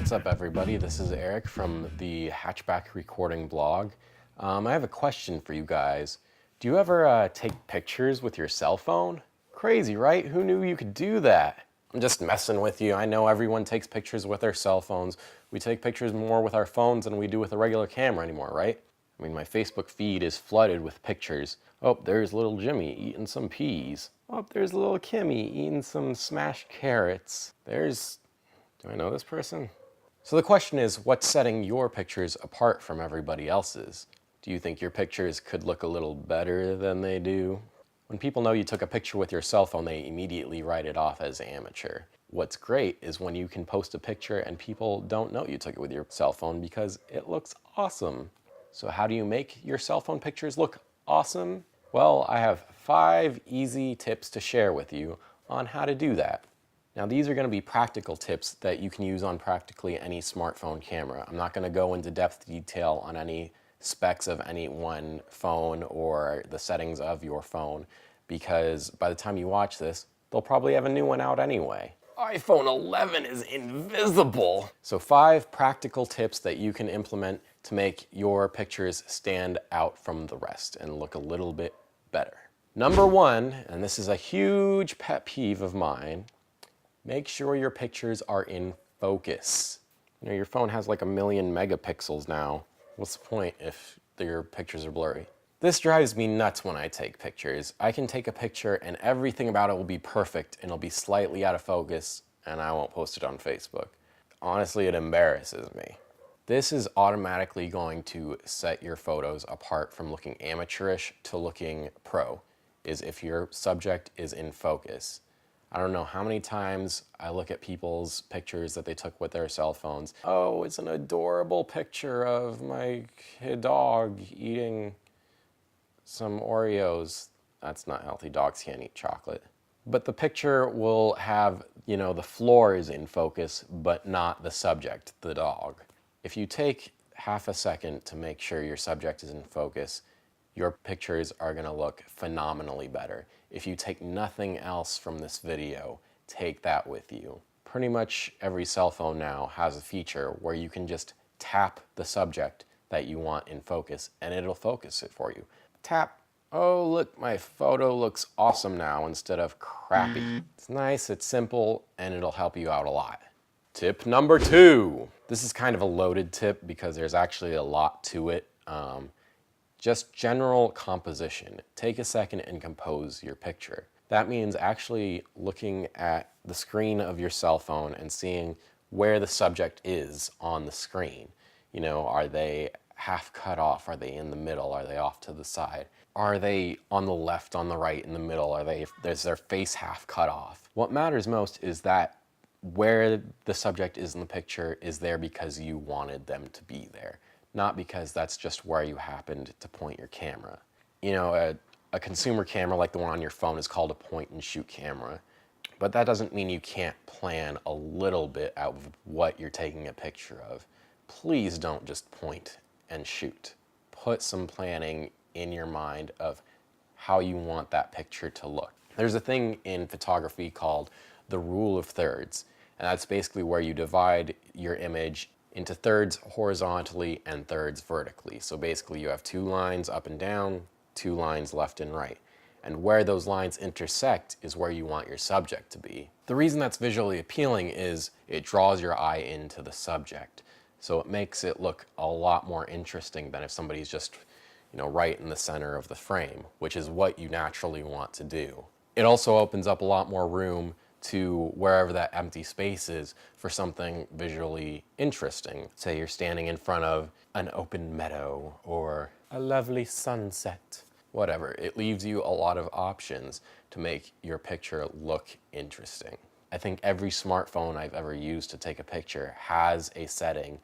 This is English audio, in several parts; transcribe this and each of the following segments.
What's up, everybody? This is Eric from the Hatchback Recording blog. I have a question for you guys. Do you ever take pictures with your cell phone? Crazy, right? Who knew you could do that? I'm just messing with you. I know everyone takes pictures with their cell phones. We take pictures more with our phones than we do with a regular camera anymore, right? I mean, my Facebook feed is flooded with pictures. Oh, there's little Jimmy eating some peas. Oh, there's little Kimmy eating some smashed carrots. Do I know this person? So the question is, what's setting your pictures apart from everybody else's? Do you think your pictures could look a little better than they do? When people know you took a picture with your cell phone, they immediately write it off as amateur. What's great is when you can post a picture and people don't know you took it with your cell phone because it looks awesome. So how do you make your cell phone pictures look awesome? Well, I have 5 easy tips to share with you on how to do that. Now, these are going to be practical tips that you can use on practically any smartphone camera. I'm not going to go into depth detail on any specs of any one phone or the settings of your phone, because by the time you watch this, they'll probably have a new one out anyway. iPhone 11 is invisible! So 5 practical tips that you can implement to make your pictures stand out from the rest and look a little bit better. Number 1, and this is a huge pet peeve of mine, make sure your pictures are in focus. You know, your phone has like 1,000,000 megapixels now. What's the point if your pictures are blurry? This drives me nuts when I take pictures. I can take a picture and everything about it will be perfect and it'll be slightly out of focus and I won't post it on Facebook. Honestly, it embarrasses me. This is automatically going to set your photos apart from looking amateurish to looking pro, is if your subject is in focus. I don't know how many times I look at people's pictures that they took with their cell phones. Oh, it's an adorable picture of my dog eating some Oreos. That's not healthy. Dogs can't eat chocolate. But the picture will have, you know, the floor is in focus, but not the subject, the dog. If you take half a second to make sure your subject is in focus, your pictures are going to look phenomenally better. If you take nothing else from this video, take that with you. Pretty much every cell phone now has a feature where you can just tap the subject that you want in focus and it'll focus it for you. Tap, oh look, my photo looks awesome now instead of crappy. It's nice, it's simple, and it'll help you out a lot. Tip number 2. This is kind of a loaded tip because there's actually a lot to it. Just general composition. Take a second and compose your picture. That means actually looking at the screen of your cell phone and seeing where the subject is on the screen. You know, are they half cut off? Are they in the middle? Are they off to the side? Are they on the left, on the right, in the middle? Is their face half cut off? What matters most is that where the subject is in the picture is there because you wanted them to be there, not because that's just where you happened to point your camera. You know, a consumer camera like the one on your phone is called a point and shoot camera, but that doesn't mean you can't plan a little bit out of what you're taking a picture of. Please don't just point and shoot. Put some planning in your mind of how you want that picture to look. There's a thing in photography called the rule of thirds, and that's basically where you divide your image into thirds horizontally and thirds vertically. So basically you have 2 lines up and down, 2 lines left and right. And where those lines intersect is where you want your subject to be. The reason that's visually appealing is it draws your eye into the subject. So it makes it look a lot more interesting than if somebody's just, you know, right in the center of the frame, which is what you naturally want to do. It also opens up a lot more room to wherever that empty space is for something visually interesting. Say you're standing in front of an open meadow or a lovely sunset, whatever. It leaves you a lot of options to make your picture look interesting. I think every smartphone I've ever used to take a picture has a setting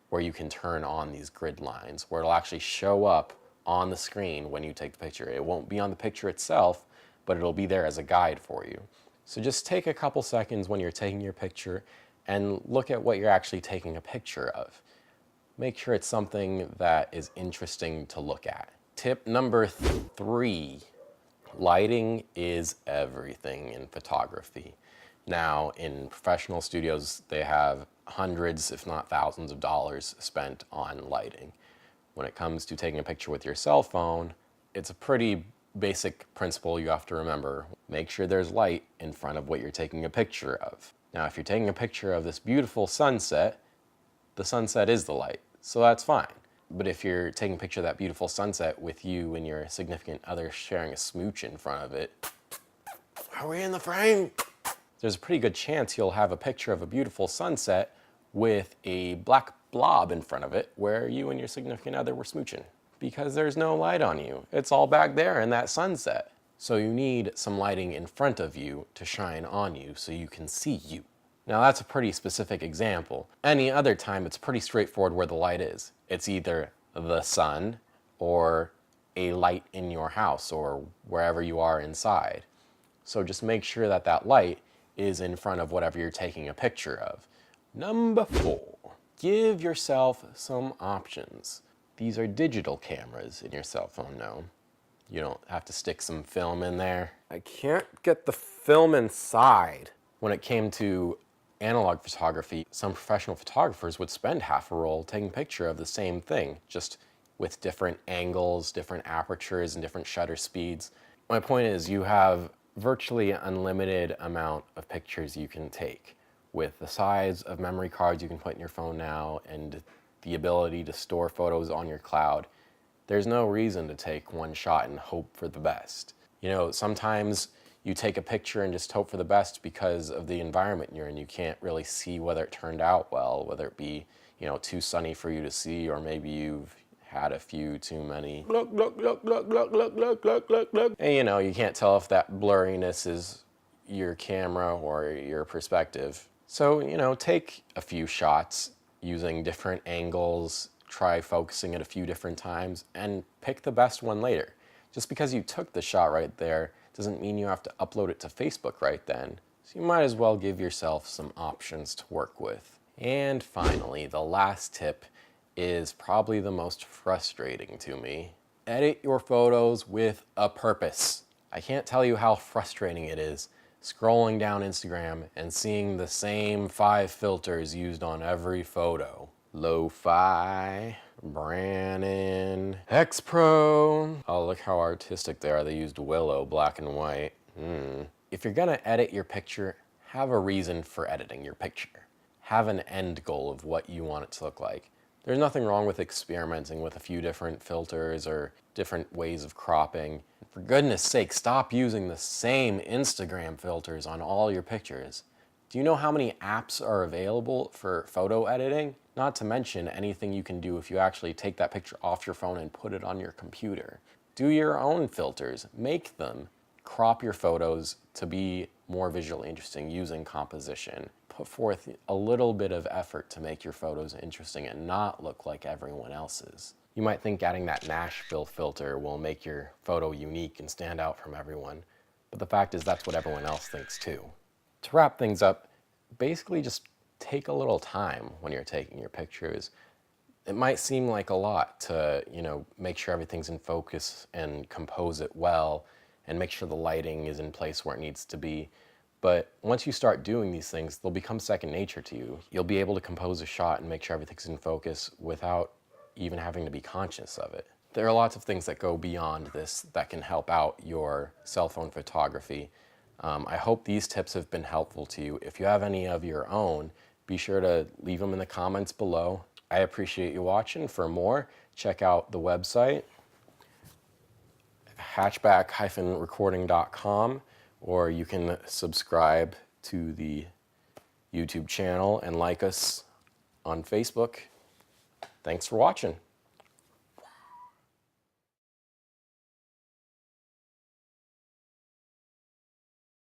where you can turn on these grid lines, where it'll actually show up on the screen when you take the picture. It won't be on the picture itself, but it'll be there as a guide for you. So just take a couple seconds when you're taking your picture and look at what you're actually taking a picture of. Make sure it's something that is interesting to look at. Tip number 3, lighting is everything in photography. Now, in professional studios, they have hundreds, if not thousands of dollars spent on lighting. When it comes to taking a picture with your cell phone, it's a pretty basic principle you have to remember. Make sure there's light in front of what you're taking a picture of. Now, if you're taking a picture of this beautiful sunset, the sunset is the light, so that's fine. But if you're taking a picture of that beautiful sunset with you and your significant other sharing a smooch in front of it, are we in the frame? There's a pretty good chance you'll have a picture of a beautiful sunset with a black blob in front of it where you and your significant other were smooching. Because there's no light on you. It's all back there in that sunset. So you need some lighting in front of you to shine on you so you can see you. Now that's a pretty specific example. Any other time, it's pretty straightforward where the light is. It's either the sun or a light in your house or wherever you are inside. So just make sure that that light is in front of whatever you're taking a picture of. Number 4, give yourself some options. These are digital cameras in your cell phone now. You don't have to stick some film in there. I can't get the film inside. When it came to analog photography, some professional photographers would spend half a roll taking a picture of the same thing, just with different angles, different apertures, and different shutter speeds. My point is, you have virtually unlimited amount of pictures you can take. With the size of memory cards you can put in your phone now and the ability to store photos on your cloud, there's no reason to take one shot and hope for the best. You know, sometimes you take a picture and just hope for the best because of the environment you're in. You can't really see whether it turned out well, whether it be, you know, too sunny for you to see, or maybe you've had a few too many look. And you know, you can't tell if that blurriness is your camera or your perspective. So, you know, take a few shots using different angles, try focusing it a few different times, and pick the best one later. Just because you took the shot right there doesn't mean you have to upload it to Facebook right then. So you might as well give yourself some options to work with. And finally, the last tip is probably the most frustrating to me. Edit your photos with a purpose. I can't tell you how frustrating it is scrolling down Instagram and seeing the same 5 filters used on every photo. Lo-fi, Brannon, X-Pro. Oh, look how artistic they are. They used Willow, black and white. If you're gonna edit your picture, have a reason for editing your picture. Have an end goal of what you want it to look like. There's nothing wrong with experimenting with a few different filters or different ways of cropping. For goodness sake, stop using the same Instagram filters on all your pictures. Do you know how many apps are available for photo editing? Not to mention anything you can do if you actually take that picture off your phone and put it on your computer. Do your own filters, make them. Crop your photos to be more visually interesting using composition. Put forth a little bit of effort to make your photos interesting and not look like everyone else's. You might think adding that Nashville filter will make your photo unique and stand out from everyone, but the fact is that's what everyone else thinks too. To wrap things up, basically just take a little time when you're taking your pictures. It might seem like a lot to, you know, make sure everything's in focus and compose it well and make sure the lighting is in place where it needs to be. But once you start doing these things, they'll become second nature to you. You'll be able to compose a shot and make sure everything's in focus without even having to be conscious of it. There are lots of things that go beyond this that can help out your cell phone photography. I hope these tips have been helpful to you. If you have any of your own, be sure to leave them in the comments below. I appreciate you watching. For more, check out the website, hatchback-recording.com, or you can subscribe to the YouTube channel and like us on Facebook. Thanks for watching.